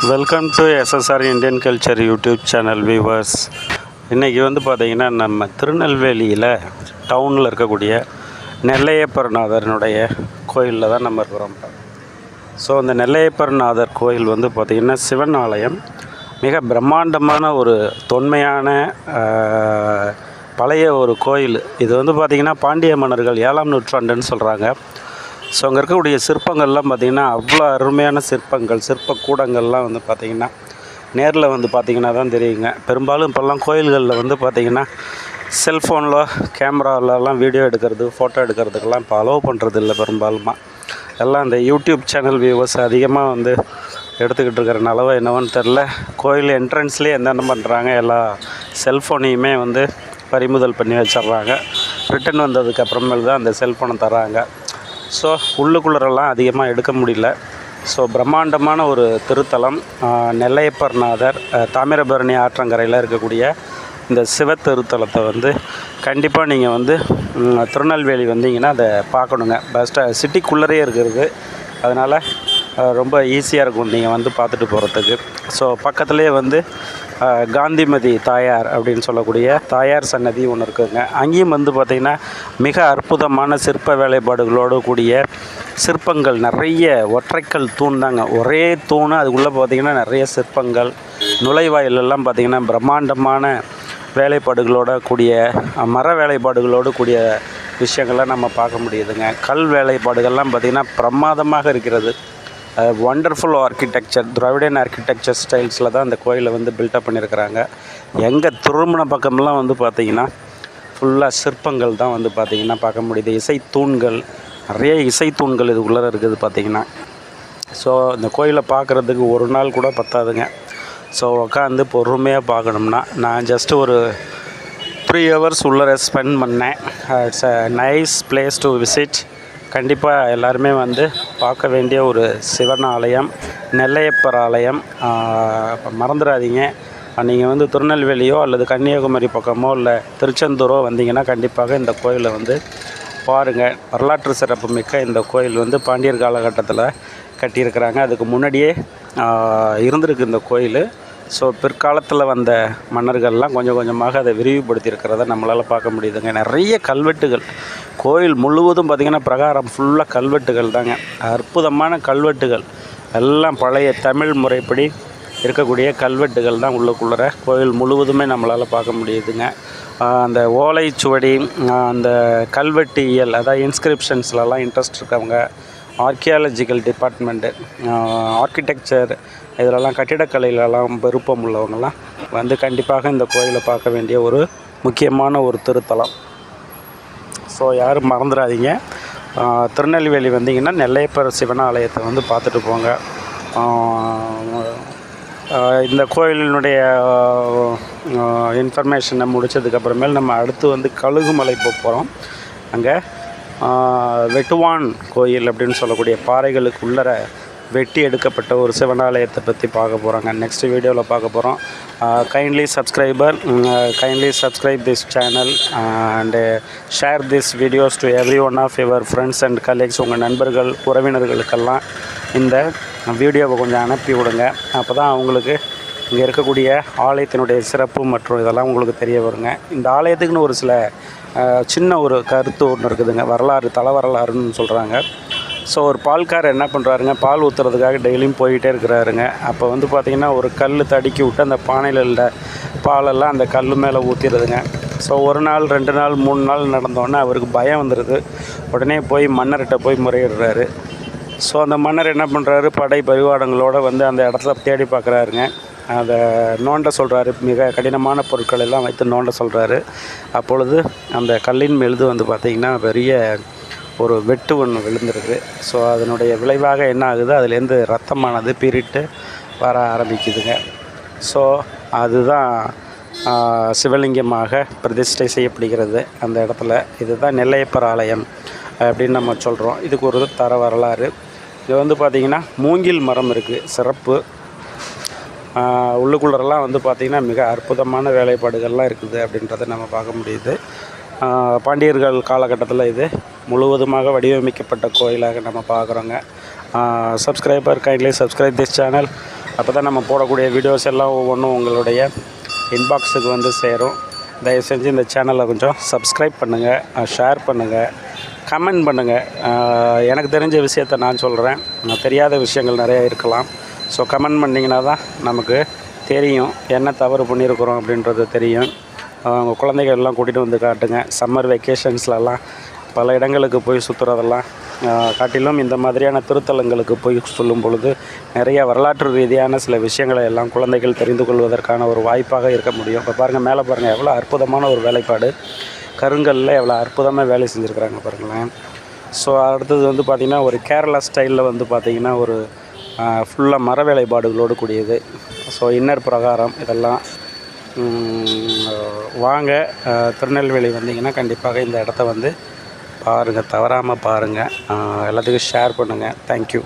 Welcome to SSR Indian culture YouTube channel viewers. இன்றைக்கி பார்த்திங்கன்னா நம்ம திருநெல்வேலியில் டவுனில் இருக்கக்கூடிய நெல்லையப்பர்நாதனுடைய கோயிலில் தான் நம்ம இருக்கிறோம். ஸோ அந்த நெல்லையப்பர்நாதர் கோயில் பார்த்திங்கன்னா சிவன் ஆலயம். மிக பிரம்மாண்டமான ஒரு தொன்மையான பழைய ஒரு கோயில். இது பார்த்திங்கன்னா பாண்டிய மன்னர்கள் 7ஆம் நூற்றாண்டுன்னு சொல்கிறாங்க. ஸோ அங்கே இருக்கக்கூடிய சிற்பங்கள்லாம் பார்த்திங்கன்னா அவ்வளோ அருமையான சிற்பங்கள், சிற்பக்கூடங்கள்லாம் பார்த்திங்கன்னா நேரில் பார்த்திங்கன்னா தான் தெரியுங்க. பெரும்பாலும் இப்போல்லாம் கோயில்களில் பார்த்திங்கன்னா செல்ஃபோனில் கேமராவிலலாம் வீடியோ எடுக்கிறது, ஃபோட்டோ எடுக்கிறதுக்கெல்லாம் இப்போ அலோவ் பண்ணுறது இல்லை. பெரும்பாலுமா எல்லாம் இந்த யூடியூப் சேனல் வியூவர்ஸ் அதிகமாக எடுத்துக்கிட்டு இருக்கிற நிலவை என்னவோன்னு தெரில. கோயில் என்ட்ரன்ஸ்லேயே என்னென்ன பண்ணுறாங்க, எல்லா செல்ஃபோனையுமே பறிமுதல் பண்ணி வச்சிட்றாங்க. ரிட்டன் வந்ததுக்கு அப்புறமேல் தான் அந்த செல்ஃபோனை தராங்க. ஸோ உள்ளுக்குள்ளரெல்லாம் அதிகமாக எடுக்க முடியல. ஸோ பிரம்மாண்டமான ஒரு திருத்தலம் நெல்லையப்பர்நாதர் தாமிரபரணி ஆற்றங்கரையில் இருக்கக்கூடிய இந்த சிவ திருத்தலத்தை கண்டிப்பாக நீங்கள் திருநெல்வேலி வந்தீங்கன்னா அதை பார்க்கணுங்க. சிட்டிக்குள்ளரே இருக்கிறது, அதனால் ரொம்ப ஈஸியாக இருக்கும் நீங்கள் பார்த்துட்டு போகிறதுக்கு. ஸோ பக்கத்துலேயே காந்திமதி தாயார் அப்படின்னு சொல்லக்கூடிய தாயார் சன்னதி ஒன்று இருக்குதுங்க. அங்கேயும் பார்த்திங்கன்னா மிக அற்புதமான சிற்ப வேலைப்பாடுகளோடு கூடிய சிற்பங்கள், நிறைய ஒற்றைக்கல் தூண் தாங்க, ஒரே தூண். அதுக்குள்ளே பார்த்திங்கன்னா நிறைய சிற்பங்கள், நுழைவாயிலெல்லாம் பார்த்திங்கன்னா பிரம்மாண்டமான வேலைப்பாடுகளோட கூடிய மர வேலைப்பாடுகளோடு கூடிய விஷயங்கள்லாம் நம்ம பார்க்க முடியுதுங்க. கல் வேலைப்பாடுகள்லாம் பார்த்திங்கன்னா பிரமாதமாக இருக்கிறது. வண்டர்ஃபுல் ஆர்கிடெக்சர், திராவிடன் ஆர்கிடெக்சர் ஸ்டைல்ஸில் தான் அந்த கோயிலை பில்டப் பண்ணியிருக்கிறாங்க. எங்கள் திருமண பக்கம்லாம் பார்த்திங்கன்னா ஃபுல்லாக சிற்பங்கள் தான் பார்த்திங்கன்னா பார்க்க முடியுது. இசைத்தூண்கள், நிறைய இசைத்தூண்கள் இதுக்குள்ளே இருக்குது பார்த்திங்கன்னா. ஸோ இந்த கோயிலை பார்க்குறதுக்கு ஒரு நாள் கூட பத்தாதுங்க. ஸோ உட்காந்து பொறுமையாக பார்க்கணும்னா நான் ஜஸ்ட்டு ஒரு 3 hours உள்ளே ஸ்பெண்ட் பண்ணேன். It's a nice place to visit. கண்டிப்பாக எல்லாருமே பார்க்க வேண்டிய ஒரு சிவன் ஆலயம், நெல்லையப்பர் ஆலயம். மறந்துடாதீங்க. நீங்கள் திருநெல்வேலியோ அல்லது கன்னியாகுமரி பக்கமோ இல்லை திருச்செந்தூரோ வந்தீங்கன்னா கண்டிப்பாக இந்த கோயிலை பாருங்கள். வரலாற்று சிறப்பு மிக்க இந்த கோயில் பாண்டியர் காலகட்டத்தில் கட்டியிருக்கிறாங்க. அதுக்கு முன்னாடியே இருந்திருக்கு இந்த கோயில். ஸோ பிற்காலத்தில் வந்த மன்னர்கள்லாம் கொஞ்சம் கொஞ்சமாக அதை விரிவுபடுத்தியிருக்கிறத நம்மளால் பார்க்க முடியுதுங்க. நிறைய கல்வெட்டுகள், கோயில் முழுவதும் பார்த்திங்கன்னா பிரகாரம் ஃபுல்லாக கல்வெட்டுகள் தாங்க. அற்புதமான கல்வெட்டுகள் எல்லாம் பழைய தமிழ் முறைப்படி இருக்கக்கூடிய கல்வெட்டுகள் தான் உள்ளுக்குள்ளே கோயில் முழுவதுமே நம்மளால் பார்க்க முடியுதுங்க. அந்த ஓலைச்சுவடி, அந்த கல்வெட்டியல், அதாவது இன்ஸ்கிரிப்ஷன்ஸ்லலாம் இன்ட்ரெஸ்ட் இருக்கவங்க, ஆர்கியாலஜிக்கல் டிபார்ட்மெண்ட்டு, ஆர்கிடெக்சர், இதிலெல்லாம் கட்டிடக்கலையிலலாம் விருப்பம் உள்ளவங்கலாம் கண்டிப்பாக இந்த கோயிலை பார்க்க வேண்டிய ஒரு முக்கியமான ஒரு திருத்தலம். ஸோ யாரும் மறந்துடாதீங்க. திருநெல்வேலி வந்தீங்கன்னா நெல்லையப்பர் சிவன் ஆலயத்தை பார்த்துட்டு போங்க. இந்த கோயிலினுடைய இன்ஃபர்மேஷனை முடித்ததுக்கப்புறமேல் நம்ம அடுத்து கழுகுமலை போகிறோம். அங்கே வெட்டுவான் கோயில் அப்படின்னு சொல்லக்கூடிய பாறைகளுக்கு உள்ளர வெட்டி எடுக்கப்பட்ட ஒரு சிவனாலயத்தை பற்றி பார்க்க போகிறாங்க. நெக்ஸ்ட் வீடியோவில் பார்க்க போகிறோம். Kindly subscribe this channel and share this videos to every one of your friends and colleagues. உங்கள் நண்பர்கள், உறவினர்களுக்கெல்லாம் இந்த வீடியோவை கொஞ்சம் அனுப்பி விடுங்க. அப்போ தான் அவங்களுக்கு இங்கே இருக்கக்கூடிய ஆலயத்தினுடைய சிறப்பு மற்றும் இதெல்லாம் உங்களுக்கு தெரிய வருங்க. இந்த ஆலயத்துக்குன்னு ஒரு சில சின்ன ஒரு கருத்து ஒன்று இருக்குதுங்க, வரலாறு, தல வரலாறுன்னு சொல்கிறாங்க. ஸோ ஒரு பால்காரர் என்ன பண்ணுறாருங்க, பால் ஊற்றுறதுக்காக டெய்லியும் போய்கிட்டே இருக்கிறாருங்க. அப்போ பார்த்திங்கன்னா ஒரு கல் தடுக்கி விட்டு அந்த பானையில் உள்ள பாலெல்லாம் அந்த கல் மேலே ஊற்றிடுதுங்க. ஸோ 1 நாள் 2 நாள் 3 நாள் நடந்தோடனே அவருக்கு பயம் வந்துடுது. உடனே போய் மன்னர்கிட்ட போய் முறையிடுறாரு. ஸோ அந்த மன்னர் என்ன பண்ணுறாரு, படை பரிவாரங்களோடு அந்த இடத்துல தேடி பார்க்குறாருங்க. அதை நோண்ட சொல்கிறாரு. மிக கடினமான பொருட்கள் எல்லாம் வைத்து நோண்ட சொல்கிறாரு. அப்பொழுது அந்த கல்லின் மெழுது பார்த்திங்கன்னா பெரிய ஒரு வெட்டு ஒன்று விழுந்துருக்கு. ஸோ அதனுடைய விளைவாக என்ன ஆகுது, அதுலேருந்து ரத்தமானது பீறிட்டு வர ஆரம்பிக்குதுங்க. ஸோ அதுதான் சிவலிங்கமாக பிரதிஷ்டை செய்யப்படுகிறது அந்த இடத்துல. இதுதான் நெல்லையப்பர் ஆலயம் அப்படின்னு நம்ம சொல்கிறோம். இதுக்கு ஒரு தர வரலாறு. இது பார்த்திங்கன்னா மூங்கில் மரம் இருக்குது, சிறப்பு. உள்ளுக்குள்ளரெல்லாம் பார்த்திங்கன்னா மிக அற்புதமான வேலைப்பாடுகள்லாம் இருக்குது அப்படின்றத நம்ம பார்க்க முடியுது. பாண்டியர்கள் காலகட்டத்தில் இது முழுவதுமாக வடிவமைக்கப்பட்ட கோயிலாக நம்ம பார்க்குறோங்க. subscriber kindly subscribe this channel அப்போ தான் நம்ம போடக்கூடிய வீடியோஸ் எல்லாம் ஒவ்வொன்றும் உங்களுடைய இன்பாக்ஸுக்கு வந்து சேரும். தயவு செஞ்சு இந்த சேனலை கொஞ்சம் சப்ஸ்கிரைப் பண்ணுங்கள், ஷேர் பண்ணுங்கள், கமெண்ட் பண்ணுங்கள். எனக்கு தெரிஞ்ச விஷயத்த நான் சொல்கிறேன், தெரியாத விஷயங்கள் நிறையா இருக்கலாம். ஸோ கமெண்ட் பண்ணிங்கன்னா தான் நமக்கு தெரியும் என்ன தவறு பண்ணியிருக்கிறோம் அப்படின்றது தெரியும். உங்கள் குழந்தைகள் எல்லாம் கூட்டிகிட்டு வந்து காட்டுங்க. சம்மர் வெக்கேஷன்ஸ்லலாம் பல இடங்களுக்கு போய் சுற்றுறதெல்லாம் காட்டிலும் இந்த மாதிரியான திருத்தலங்களுக்கு போய் சொல்லும் பொழுது நிறைய வரலாற்று ரீதியான சில விஷயங்களை எல்லாம் குழந்தைகள் தெரிந்து கொள்வதற்கான ஒரு வாய்ப்பாக இருக்க முடியும். இப்போ பாருங்கள், மேலே பாருங்கள், எவ்வளோ அற்புதமான ஒரு வேலைப்பாடு, கருங்கல்லில் எவ்வளோ அற்புதமாக வேலை செஞ்சுருக்குறாங்க பாருங்களேன். ஸோ அடுத்தது வந்து பார்த்திங்கன்னா ஒரு கேரளா ஸ்டைலில் வந்து பார்த்திங்கன்னா ஒரு ஃபுல்லாக மர வேலைப்பாடுகளோடு கூடியது. ஸோ இன்னர் பிரகாரம் இதெல்லாம் வாங்க, திருநெல்வேலி வந்தீங்கன்னா கண்டிப்பாக இந்த இடத்த வந்து பாருங்கள், தவறாமல் பாருங்கள். எல்லாத்துக்கும் ஷேர் பண்ணுங்கள். தேங்க்யூ.